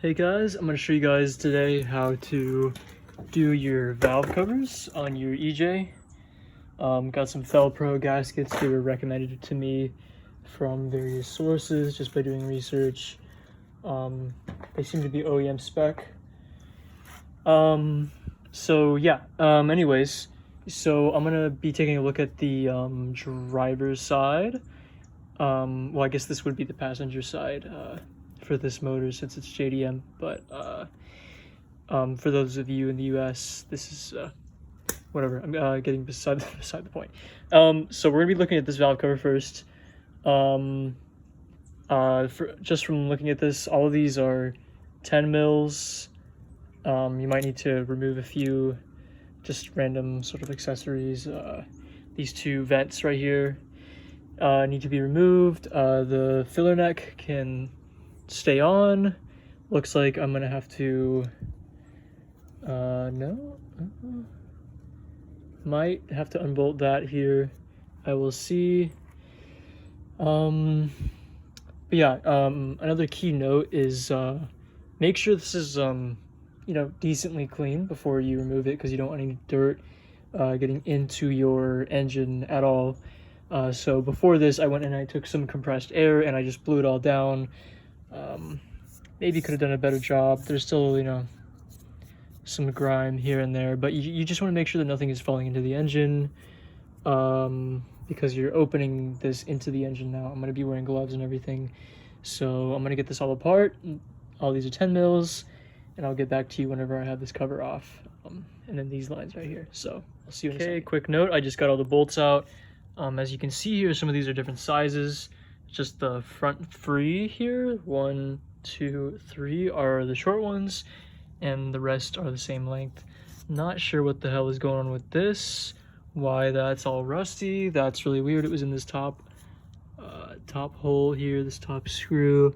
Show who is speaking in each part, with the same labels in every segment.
Speaker 1: Hey guys, I'm going to show you guys today how to do your valve covers on your EJ. Got some Felpro gaskets. They were recommended to me from various sources just by doing research. They seem to be OEM spec. Anyways, so I'm going to be taking a look at the driver's side. Well, I guess this would be the passenger side for this motor since it's JDM, but for those of you in the US, this is whatever. I'm getting beside the point. So we're gonna be looking at this valve cover first. Just from looking at this, all of these are 10 mils. You might need to remove a few just random sort of accessories. These two vents right here need to be removed. The filler neck can stay on. Looks like I'm gonna have to might have to unbolt that here. I will see. Another key note is make sure this is decently clean before you remove it, because you don't want any dirt getting into your engine at all. So before this, I went and I took some compressed air and I just blew it all down. Maybe could have done a better job. There's still, some grime here and there, but you just want to make sure that nothing is falling into the engine, because you're opening this into the engine now. I'm going to be wearing gloves and everything. So I'm going to get this all apart. All these are 10 mils, and I'll get back to you whenever I have this cover off. And then these lines right here. So I'll see you in a second. Quick note, I just got all the bolts out. As you can see here, some of these are different sizes. Just the front three here, 1, 2, 3 are the short ones, and the rest are the same length. Not sure what the hell is going on with this, why that's all rusty. That's really weird. It was in this top hole here, this top screw,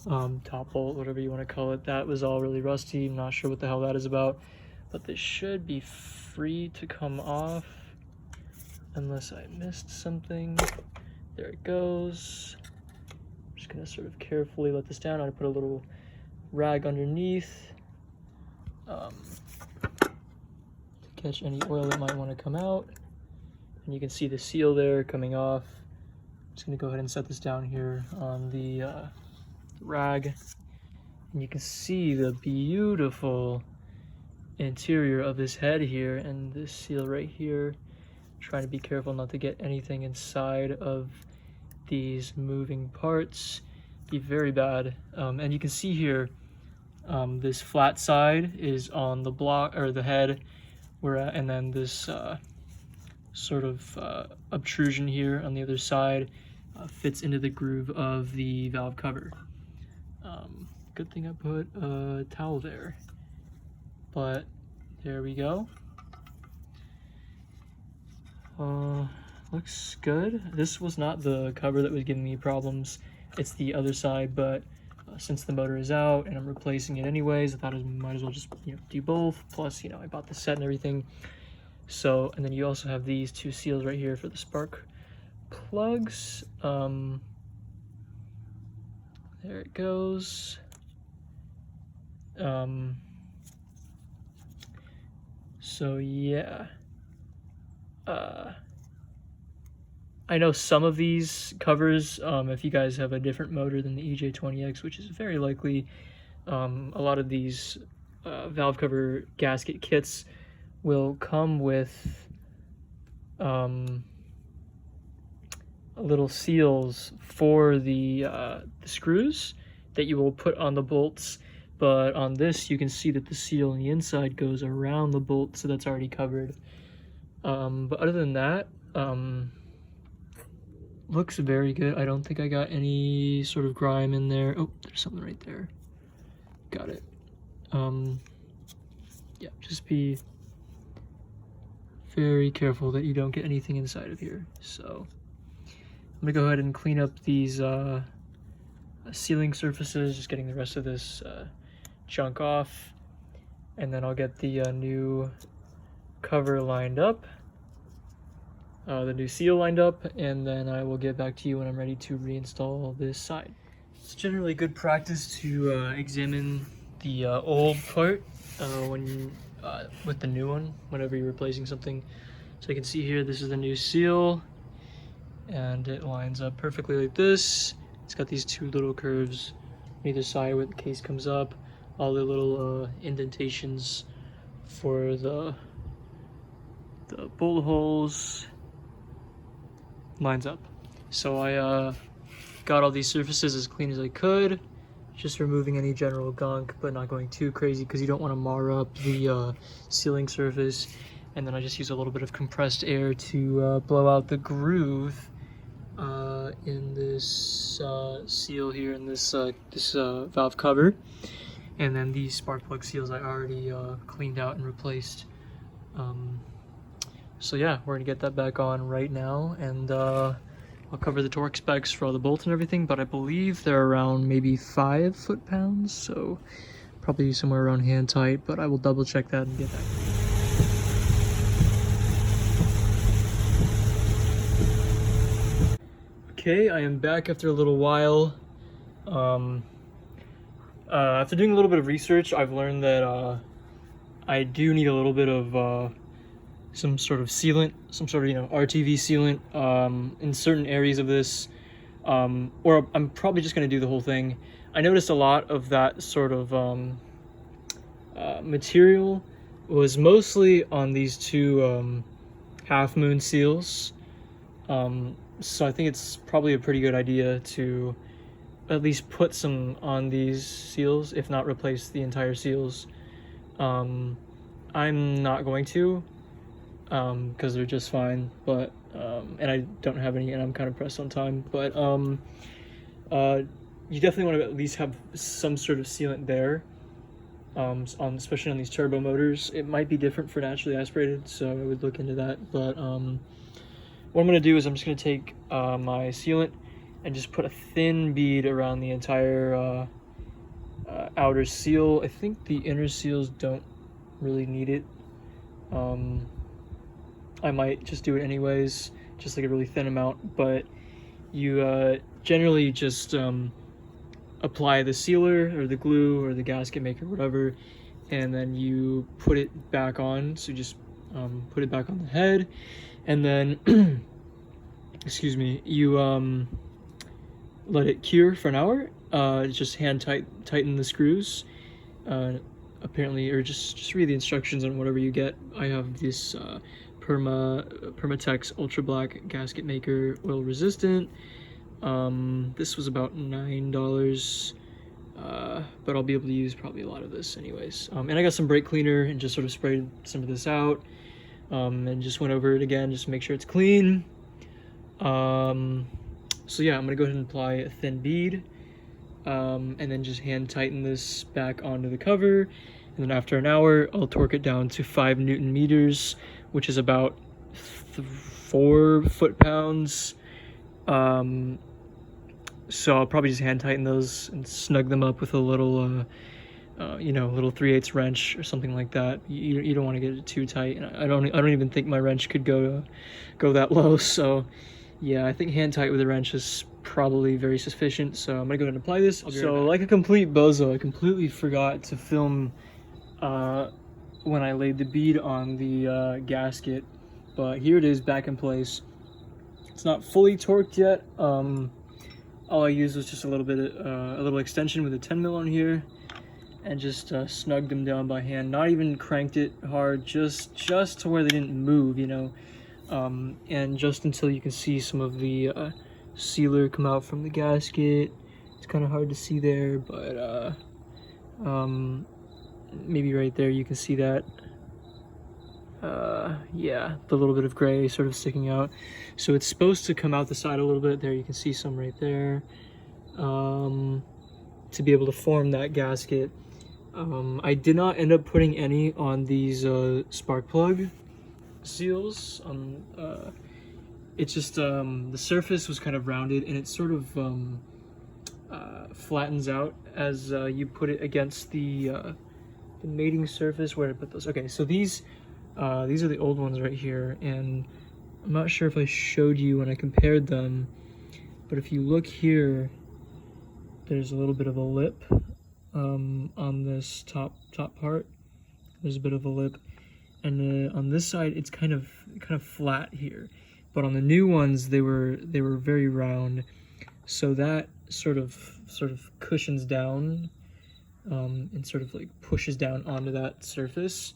Speaker 1: top bolt, whatever you want to call it. That was all really rusty. I'm not sure what the hell that is about, but this should be free to come off unless I missed something. There it goes. I'm just gonna sort of carefully let this down. I'm gonna put a little rag underneath to catch any oil that might want to come out. And you can see the seal there coming off. I'm just gonna go ahead and set this down here on the rag. And you can see the beautiful interior of this head here and this seal right here. Trying to be careful not to get anything inside of these moving parts. Be very bad. And you can see here, this flat side is on the block or the head, and then this sort of obtrusion here on the other side fits into the groove of the valve cover. Good thing I put a towel there, but there we go. Looks good. This was not the cover that was giving me problems. It's the other side, but since the motor is out and I'm replacing it anyways, I thought I might as well just do both. Plus, I bought the set and everything. So, and then you also have these two seals right here for the spark plugs. There it goes. So yeah. I know some of these covers, if you guys have a different motor than the EJ20X, which is very likely, a lot of these valve cover gasket kits will come with little seals for the screws that you will put on the bolts. But on this, you can see that the seal on the inside goes around the bolt, so that's already covered. But other than that, looks very good. I don't think I got any sort of grime in there. Oh, there's something right there. Got it. Yeah, just be very careful that you don't get anything inside of here. So I'm gonna go ahead and clean up these sealing surfaces, just getting the rest of this junk off, and then I'll get the new cover lined up, the new seal lined up, and then I will get back to you when I'm ready to reinstall this side. It's generally good practice to examine the old part with the new one whenever you're replacing something. So you can see here, this is the new seal, and it lines up perfectly like this. It's got these two little curves on either side where the case comes up. All the little indentations for the bolt holes lines up. So I got all these surfaces as clean as I could, just removing any general gunk, but not going too crazy because you don't want to mar up the sealing surface. And then I just use a little bit of compressed air to blow out the groove in this seal here in this valve cover. And then these spark plug seals I already cleaned out and replaced. So yeah, we're gonna get that back on right now, and I'll cover the torque specs for all the bolts and everything, but I believe they're around maybe 5 foot-pounds, so probably somewhere around hand tight, but I will double check that and get that. Okay, I am back after a little while. After doing a little bit of research, I've learned that I do need a little bit of some sort of sealant, some sort of, RTV sealant in certain areas of this, or I'm probably just going to do the whole thing. I noticed a lot of that sort of material was mostly on these two half moon seals, so I think it's probably a pretty good idea to at least put some on these seals, if not replace the entire seals. I'm not going to, because they're just fine, but and I don't have any, and I'm kind of pressed on time, but you definitely want to at least have some sort of sealant there, especially on these turbo motors. It might be different for naturally aspirated, so I would look into that. But what I'm going to do is I'm just going to take my sealant and just put a thin bead around the entire outer seal. I think the inner seals don't really need it. I might just do it anyways, just like a really thin amount, but you generally just apply the sealer or the glue or the gasket maker, whatever, and then you put it back on. So just put it back on the head, and then excuse me, you let it cure for an hour. Just hand tighten the screws, apparently, or just read the instructions on whatever you get. I have this Permatex Ultra Black gasket maker, oil resistant. This was about $9, but I'll be able to use probably a lot of this anyways. And I got some brake cleaner and just sort of sprayed some of this out, and just went over it again just to make sure it's clean. So yeah, I'm gonna go ahead and apply a thin bead, and then just hand tighten this back onto the cover. And then after an hour, I'll torque it down to 5 Newton meters, which is about 4 foot-pounds. So I'll probably just hand tighten those and snug them up with a little, little 3/8 wrench or something like that. You don't want to get it too tight, and I don't even think my wrench could go that low. So yeah, I think hand tight with a wrench is probably very sufficient. So I'm gonna go ahead and apply this. So like a complete bozo, I completely forgot to film when I laid the bead on the gasket, but here it is back in place. It's not fully torqued yet. All I used was just a little extension with a 10 mil on here, and just snugged them down by hand. Not even cranked it hard, just to where they didn't move, and just until you can see some of the sealer come out from the gasket. It's kind of hard to see there, but maybe right there you can see that. Yeah, the little bit of gray sort of sticking out. So it's supposed to come out the side a little bit. There you can see some right there, to be able to form that gasket. I did not end up putting any on these spark plug seals. It's just the surface was kind of rounded, and it sort of flattens out as you put it against the mating surface. Where to put those? Okay, so these are the old ones right here, and I'm not sure if I showed you when I compared them, but if you look here, there's a little bit of a lip on this top part. There's a bit of a lip, and on this side it's kind of flat here. But on the new ones, they were very round, so that sort of cushions down and sort of like pushes down onto that surface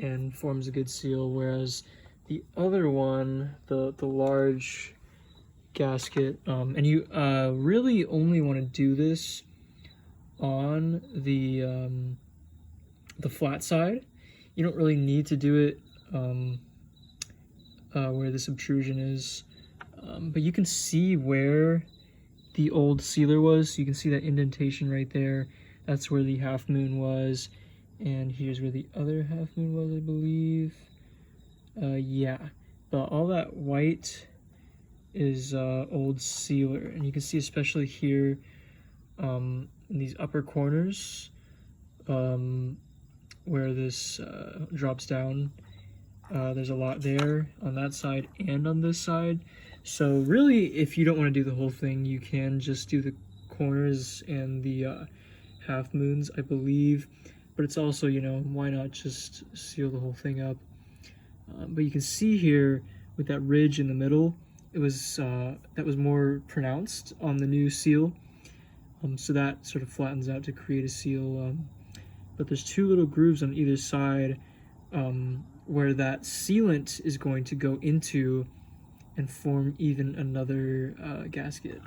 Speaker 1: and forms a good seal. Whereas the other one, the large gasket, and you really only want to do this on the flat side. You don't really need to do it where this obtrusion is, but you can see where the old sealer was. So you can see that indentation right there. That's where the half moon was, and here's where the other half moon was, I believe. Yeah, but all that white is old sealer, and you can see especially here in these upper corners where this drops down. There's a lot there on that side and on this side. So really, if you don't want to do the whole thing, you can just do the corners and the half moons, I believe. But it's also, you know, why not just seal the whole thing up? But you can see here with that ridge in the middle, it was that was more pronounced on the new seal. So that sort of flattens out to create a seal. But there's two little grooves on either side where that sealant is going to go into and form even another gasket.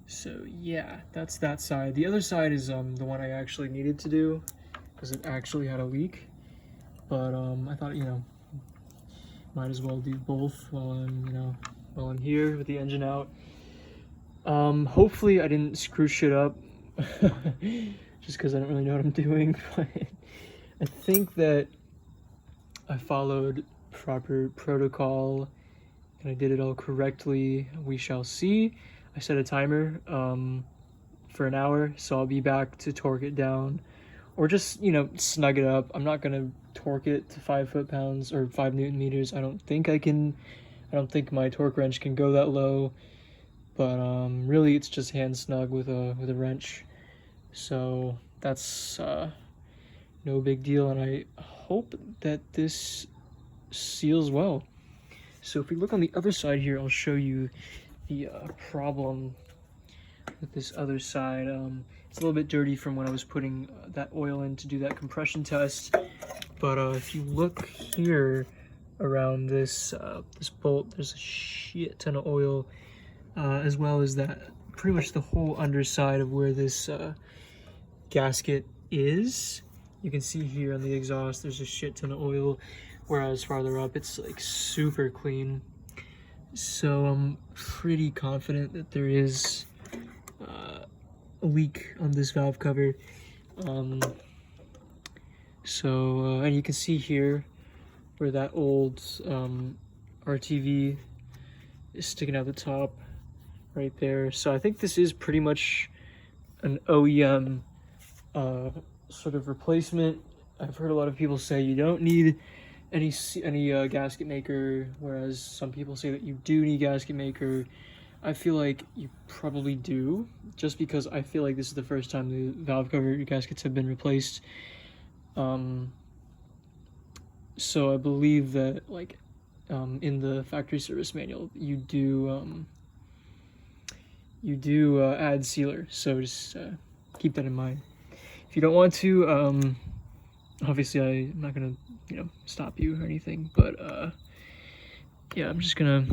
Speaker 1: So yeah, that's that side. The other side is the one I actually needed to do because it actually had a leak. But I thought, you know, might as well do both while I'm here with the engine out. Hopefully I didn't screw shit up just because I don't really know what I'm doing, but I think that I followed proper protocol and I did it all correctly. We shall see. I set a timer for an hour, so I'll be back to torque it down or just, you know, snug it up. I'm not gonna torque it to 5 foot-pounds or 5 Newton meters. I don't think my torque wrench can go that low, but really it's just hand snug with a wrench. So that's no big deal, and I hope that this seals well. So if we look on the other side here, I'll show you the problem with this other side. It's a little bit dirty from when I was putting that oil in to do that compression test, but if you look here around this this bolt, there's a shit ton of oil, as well as that pretty much the whole underside of where this gasket is. You can see here on the exhaust there's a shit ton of oil, whereas farther up it's like super clean. So I'm pretty confident that there is a leak on this valve cover. And you can see here where that old RTV is sticking out the top right there. So I think this is pretty much an OEM sort of replacement. I've heard a lot of people say you don't need any gasket maker, whereas some people say that you do need gasket maker. I feel like you probably do, just because I feel like this is the first time the valve cover gaskets have been replaced. So I believe that, like, in the factory service manual, you do add sealer. So just keep that in mind. If you don't want to, obviously I'm not gonna, you know, stop you or anything, but yeah, I'm just gonna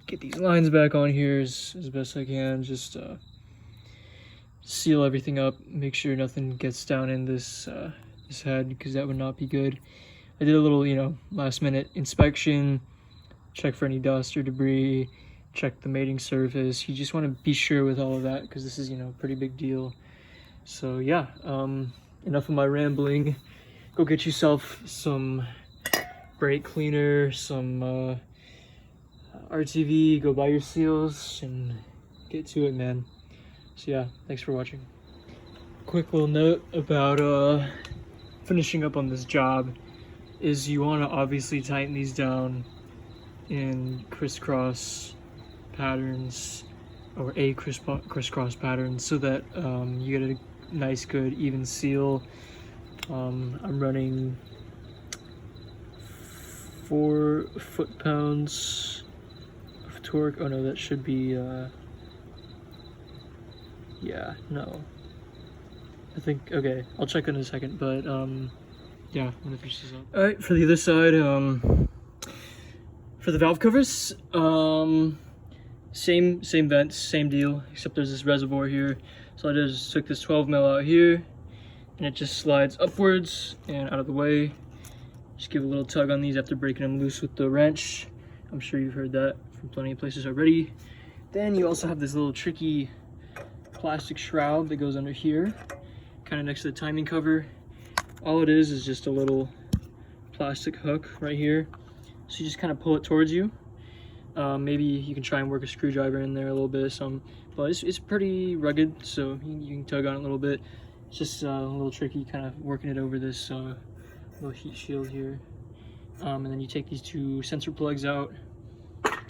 Speaker 1: get these lines back on here as best I can. Just seal everything up, make sure nothing gets down in this this head, because that would not be good. I did a little, you know, last minute inspection, check for any dust or debris, check the mating surface. You just want to be sure with all of that, because this is, you know, a pretty big deal. So yeah, enough of my rambling. Go get yourself some brake cleaner, some RTV, go buy your seals, and get to it, man. So yeah, thanks for watching. Quick little note about finishing up on this job is you want to obviously tighten these down and crisscross patterns, or a crisscross pattern, so that you get a nice, good, even seal. I'm running 4 foot-pounds of torque. Oh no, that should be, yeah, no. I think, okay, I'll check in a second, but yeah, I'm gonna finish this up. Alright, for the other side, for the valve covers, same vents, same deal, except there's this reservoir here. So I just took this 12 mil out here, and it just slides upwards and out of the way. Just give a little tug on these after breaking them loose with the wrench. I'm sure you've heard that from plenty of places already. Then you also have this little tricky plastic shroud that goes under here, kind of next to the timing cover. All it is just a little plastic hook right here. So you just kind of pull it towards you. Maybe you can try and work a screwdriver in there a little bit, but it's pretty rugged, so you can tug on it a little bit. It's just a little tricky, kind of working it over this little heat shield here. And then you take these 2 sensor plugs out.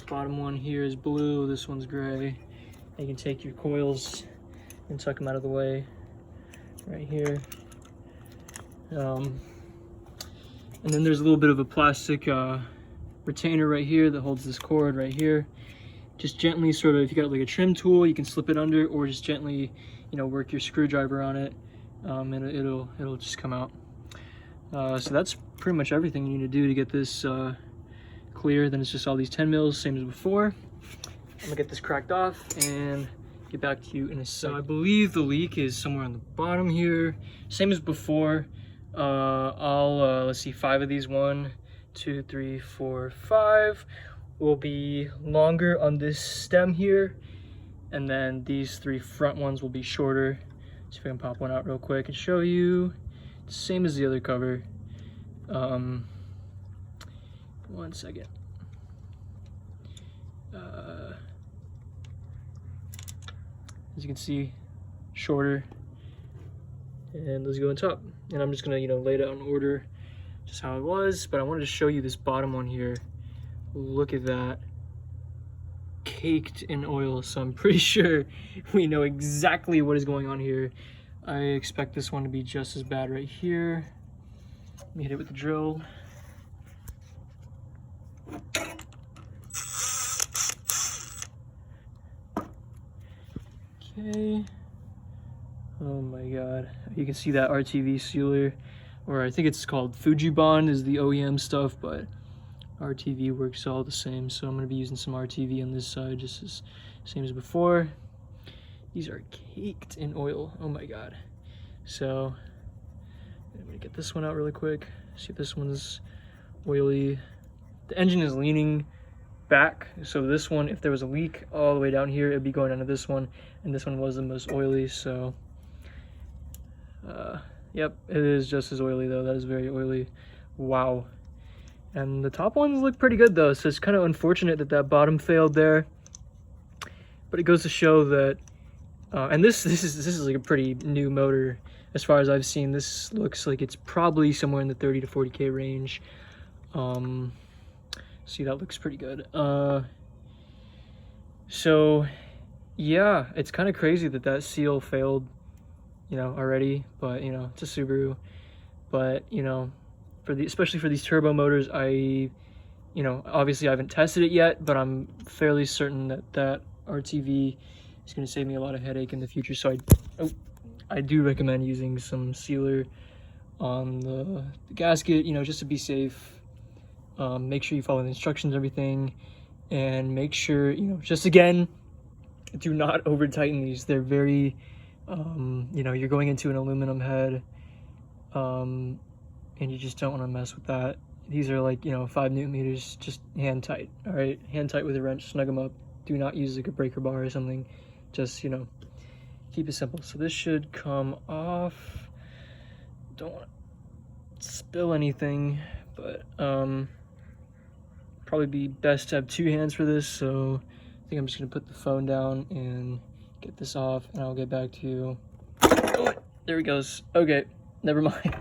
Speaker 1: Bottom one here is blue, this one's gray. And you can take your coils and tuck them out of the way right here. And then there's a little bit of a plastic retainer right here that holds this cord right here. Just gently, sort of, if you got like a trim tool, you can slip it under, or just gently, you know, work your screwdriver on it, and it'll just come out. So that's pretty much everything you need to do to get this clear. Then it's just all these 10 mils, same as before. I'm gonna get this cracked off and get back to you in a second. So I believe the leak is somewhere on the bottom here, same as before. Let's see, 5 of these, 1, 2, 3, 4, 5 will be longer on this stem here, and then these 3 front ones will be shorter. See if I can pop one out real quick and show you. Same as the other cover. 1 second. As you can see, shorter, and those go on top. And I'm just gonna, you know, lay it out in order, just how it was. But I wanted to show you this bottom one here. Look at that, caked in oil. So I'm pretty sure we know exactly what is going on here. I expect this one to be just as bad right here. Let me hit it with the drill. Okay. Oh my god. You can see that RTV sealer, or I think it's called Fuji Bond is the OEM stuff, but RTV works all the same. So I'm going to be using some RTV on this side, just as same as before. These are caked in oil. Oh my god. So I'm going to get this one out really quick. See if this one's oily. The engine is leaning back, so this one, if there was a leak all the way down here, it'd be going onto this one, and this one was the most oily. So yep, it is just as oily though. That is very oily. Wow. And the top ones look pretty good though, so it's kind of unfortunate that that bottom failed there, but it goes to show that and this is like a pretty new motor as far as I've seen. This looks like it's probably somewhere in the 30 to 40k range. See, that looks pretty good. So yeah, it's kind of crazy that that seal failed, you know, already, but you know, it's a Subaru. But you know, especially for these turbo motors, you know, obviously I haven't tested it yet, but I'm fairly certain that that RTV is going to save me a lot of headache in the future. So I do recommend using some sealer on the gasket, you know, just to be safe. Make sure you follow the instructions and everything, and make sure, you know, just again, do not over tighten these. They're very, you know, you're going into an aluminum head, and you just don't want to mess with that. These are like, you know, 5 Newton meters, just hand tight. All right, hand tight with a wrench, snug them up. Do not use like a breaker bar or something. Just, you know, keep it simple. So this should come off. Don't want to spill anything, but probably be best to have 2 hands for this. So I think I'm just gonna put the phone down and get this off, and I'll get back to you. Oh, there he goes. Okay, never mind.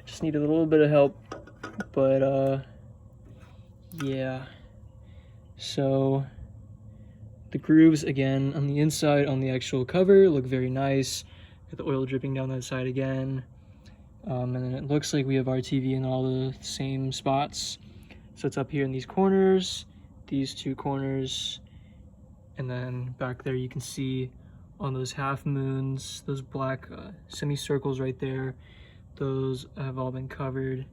Speaker 1: Just needed a little bit of help, but yeah. So The grooves, again, on the inside, on the actual cover, look very nice. Got the oil dripping down that side again. And then it looks like we have RTV in all the same spots. So it's up here in these corners, these two corners, and then back there you can see on those half moons, those black semicircles right there, those have all been covered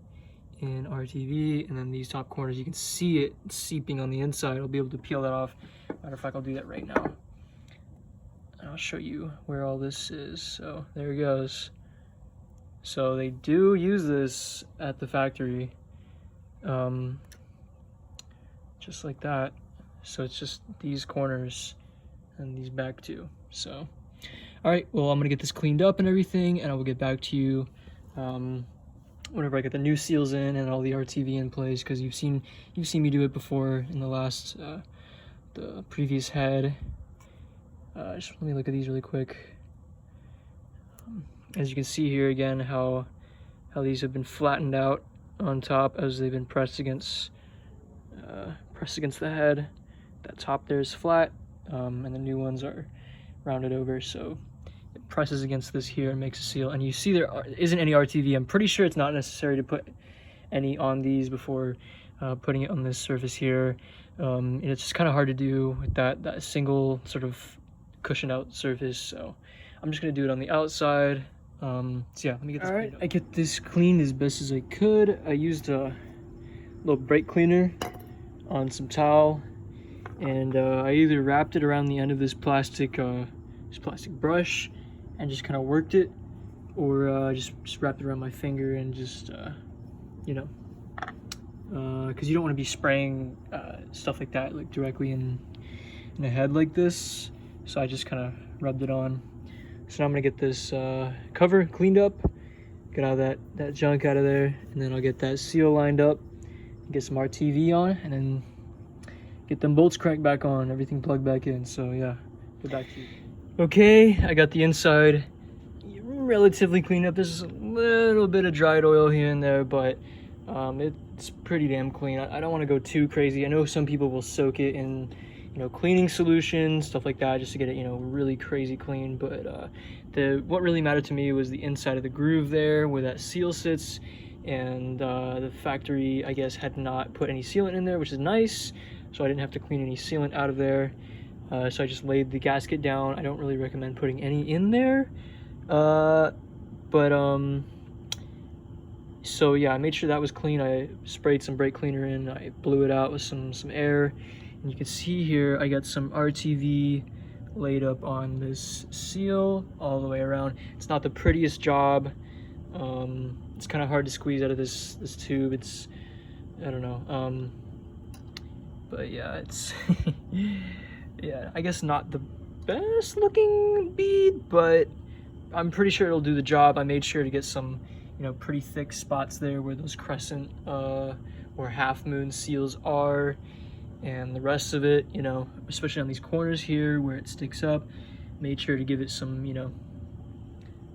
Speaker 1: in RTV. And then these top corners, you can see it seeping on the inside. I'll be able to peel that off. Matter of fact, I'll do that right now. And I'll show you where all this is. So there it goes. So they do use this at the factory, just like that. So it's just these corners and these back two. So, all right, well, I'm gonna get this cleaned up and everything, and I will get back to you whenever I get the new seals in and all the RTV in place, because you've seen me do it before in the last the previous head. Just let me look at these really quick. As you can see here again, how these have been flattened out on top as they've been pressed against the head. That top there is flat, and the new ones are rounded over, so it presses against this here and makes a seal. And you see there isn't any RTV. I'm pretty sure it's not necessary to put any on these before putting it on this surface here. And it's just kind of hard to do with that single sort of cushioned out surface, so I'm just gonna do it on the outside. So yeah, let me get this cleaned up. I get this cleaned as best as I could. I used a little brake cleaner on some towel, and I either wrapped it around the end of this plastic brush and just kind of worked it, or just wrapped it around my finger and just you know, because you don't want to be spraying stuff like that like directly in a head like this. So I just kind of rubbed it on. So now I'm gonna get this cover cleaned up, get all that junk out of there, and then I'll get that seal lined up, get some RTV on, and then get them bolts cranked back on, everything plugged back in. So yeah, get back to you. Okay, I got the inside relatively cleaned up. There's a little bit of dried oil here and there, but it's pretty damn clean. I don't want to go too crazy. I know some people will soak it in, you know, cleaning solutions, stuff like that, just to get it, you know, really crazy clean. But what really mattered to me was the inside of the groove there where that seal sits, and the factory, I guess, had not put any sealant in there, which is nice, so I didn't have to clean any sealant out of there. So I just laid the gasket down. I don't really recommend putting any in there, so yeah, I made sure that was clean. I sprayed some brake cleaner in, I blew it out with some air. And you can see here, I got some RTV laid up on this seal all the way around. It's not the prettiest job. It's kind of hard to squeeze out of this tube. It's, I don't know. But yeah, it's, yeah, I guess not the best looking bead, but I'm pretty sure it'll do the job. I made sure to get some, you know, pretty thick spots there where those crescent or half moon seals are. And the rest of it, you know, especially on these corners here where it sticks up, made sure to give it some, you know,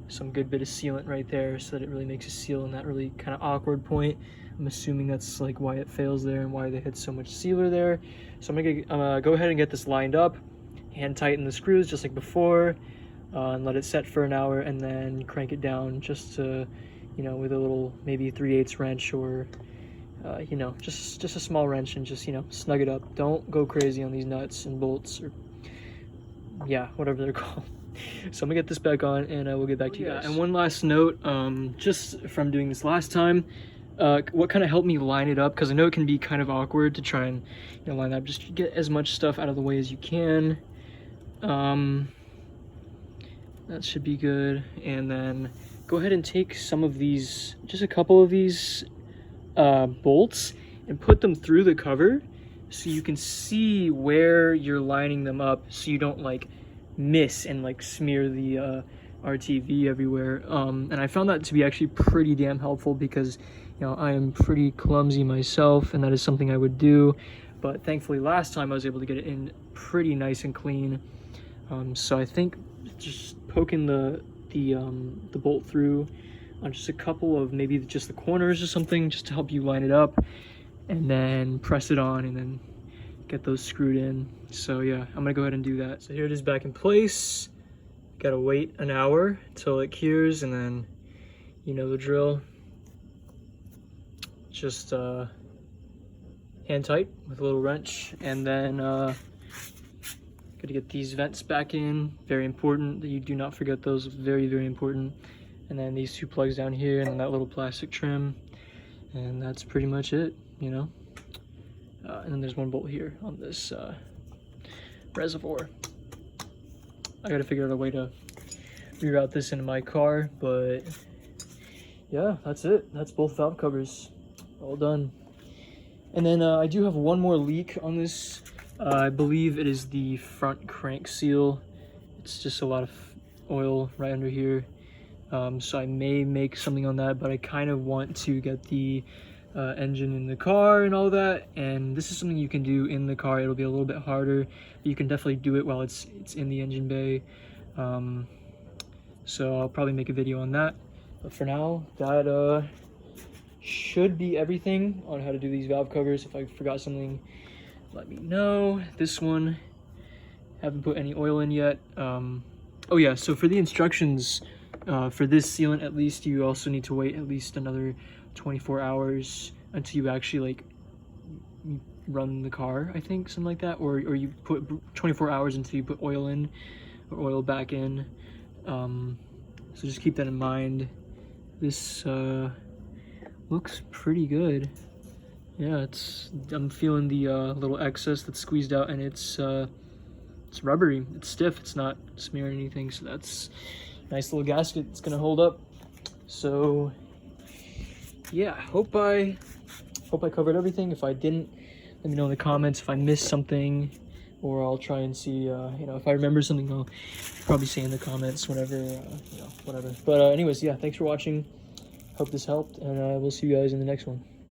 Speaker 1: some good bit of sealant right there so that it really makes a seal in that really kind of awkward point. I'm assuming that's like why it fails there and why they had so much sealer there. So I'm gonna go ahead and get this lined up, hand tighten the screws just like before, and let it set for an hour, and then crank it down just to, you know, with a little maybe 3/8 wrench, or you know, just a small wrench, and just, you know, snug it up. Don't go crazy on these nuts and bolts, or yeah, whatever they're called. So I'm gonna get this back on, and I will get back to you guys. And one last note, just from doing this last time, what kind of helped me line it up, because I know it can be kind of awkward to try and, you know, line up. Just get as much stuff out of the way as you can. That should be good. And then go ahead and take some of these, just a couple of these bolts, and put them through the cover so you can see where you're lining them up, so you don't like miss and like smear the RTV everywhere. And I found that to be actually pretty damn helpful, because, you know, I am pretty clumsy myself, and that is something I would do. But thankfully last time I was able to get it in pretty nice and clean. So I think just poking the bolt through on just a couple of maybe just the corners or something, just to help you line it up, and then press it on, and then get those screwed in. So yeah, I'm gonna go ahead and do that. So here it is back in place. Gotta wait an hour until it cures, and then you know the drill. Just hand tight with a little wrench, and then gotta get these vents back in. Very important that you do not forget those. Very, very important. And then these two plugs down here, and then that little plastic trim, and that's pretty much it, you know. And then there's one bolt here on this reservoir. I gotta figure out a way to reroute this into my car, but yeah, that's it. That's both valve covers, all done. And then I do have one more leak on this. I believe it is the front crank seal. It's just a lot of oil right under here. So I may make something on that, but I kind of want to get the engine in the car and all that, and this is something you can do in the car. It'll be a little bit harder, but you can definitely do it while it's in the engine bay. So I'll probably make a video on that, but for now that should be everything on how to do these valve covers. If I forgot something, let me know. This one, haven't put any oil in yet. Oh yeah, so for the instructions for this sealant, at least you also need to wait at least another 24 hours until you actually like run the car, I think, something like that, or you put 24 hours until you put oil in or oil back in. So just keep that in mind. This looks pretty good. Yeah, I'm feeling the little excess that's squeezed out, and it's rubbery, it's stiff, it's not smearing anything, so that's a nice little gasket. It's gonna hold up. So yeah, hope I covered everything. If I didn't, let me know in the comments if I missed something, or I'll try and see, you know, if I remember something, I'll probably say in the comments whenever, you know, whatever. But anyways, yeah, thanks for watching. Hope this helped, and we'll see you guys in the next one.